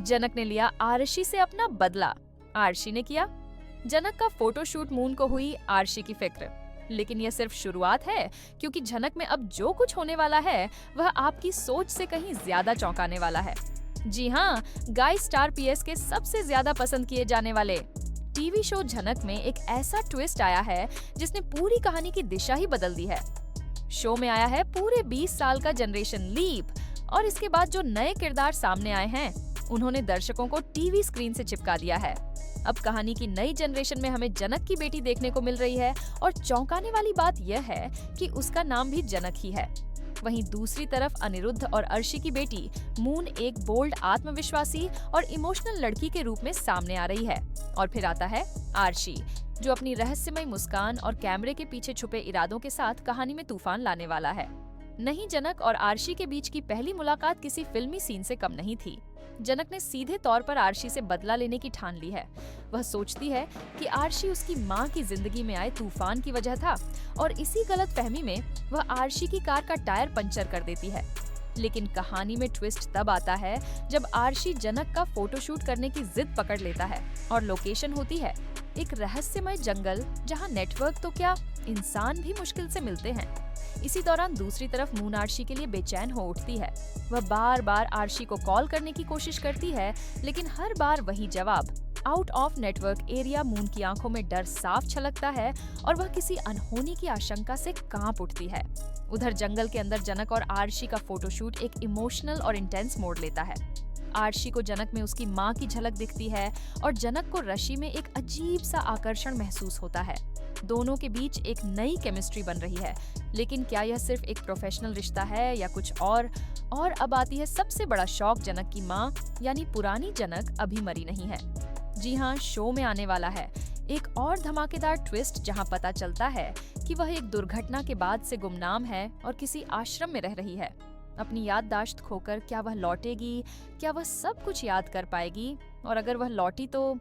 जनक ने लिया आरशी से अपना बदला, आरशी ने किया जनक का फोटोशूट। मून को हुई आरशी की फिक्र, लेकिन यह सिर्फ शुरुआत है, क्योंकि जनक में अब जो कुछ होने वाला है वह आपकी सोच से कहीं ज्यादा चौंकाने वाला है। जी हाँ, गाइस स्टार पीएस के सबसे ज्यादा पसंद किए जाने वाले टीवी शो जनक में एक ऐसा ट्विस्ट आया है जिसने पूरी कहानी की दिशा ही बदल दी है। शो में आया है पूरे 20 साल का जनरेशन लीप, और इसके बाद जो नए किरदार सामने आए हैं उन्होंने दर्शकों को टीवी स्क्रीन से चिपका दिया है। अब कहानी की नई जनरेशन में हमें जनक की बेटी देखने को मिल रही है, और चौंकाने वाली बात यह है कि उसका नाम भी जनक ही है। वहीं दूसरी तरफ अनिरुद्ध और अर्शी की बेटी मून एक बोल्ड, आत्मविश्वासी और इमोशनल लड़की के रूप में सामने आ रही है। और फिर आता है आरशी, जो अपनी रहस्यमय मुस्कान और कैमरे के पीछे छुपे इरादों के साथ कहानी में तूफान लाने वाला है। नहीं, जनक और आरशी के बीच की पहली मुलाकात किसी फिल्मी सीन से कम नहीं थी। जनक ने सीधे तौर पर आरशी से बदला लेने की ठान ली है। वह सोचती है कि आरशी उसकी मां की जिंदगी में आए तूफान की वजह था, और इसी गलतफहमी में वह आरशी की कार का टायर पंचर कर देती है। लेकिन कहानी में ट्विस्ट तब आता है जब आरशी जनक का फोटोशूट करने की जिद पकड़ लेता है, और लोकेशन होती है एक रहस्यमय जंगल, जहां नेटवर्क तो क्या, इंसान भी मुश्किल से मिलते हैं। इसी दौरान दूसरी तरफ मून आरशी के लिए बेचैन हो उठती है। वह बार बार आरशी को कॉल करने की कोशिश करती है, लेकिन हर बार वही जवाब, out of network area. Moon की आंखों में डर साफ छलकता है, और वह किसी अनहोनी की आशंका से कांप उठती है। उधर जंगल के अंदर जनक और आरशी का फोटोशूट एक इमोशनल और इंटेंस मोड़ लेता है। आरशी को जनक में उसकी मां की झलक दिखती है, और जनक को रशी में एक अजीब सा आकर्षण महसूस होता है। दोनों के बीच एक नई केमिस्ट्री बन रही है, लेकिन क्या यह सिर्फ एक प्रोफेशनल रिश्ता है या कुछ और? और अब आती है सबसे बड़ा शौक, जनक की मां यानी पुरानी जनक अभी मरी नहीं है। जी हाँ, शो में आने वाला है एक और धमाकेदार ट्विस्ट, जहां पता चलता है कि वह एक दुर्घटना के बाद से गुमनाम है और किसी आश्रम में रह रही है। अपनी याददाश्त खोकर क्या वह लौटेगी? क्या वह सब कुछ याद कर पाएगी? और अगर वह लौटी तो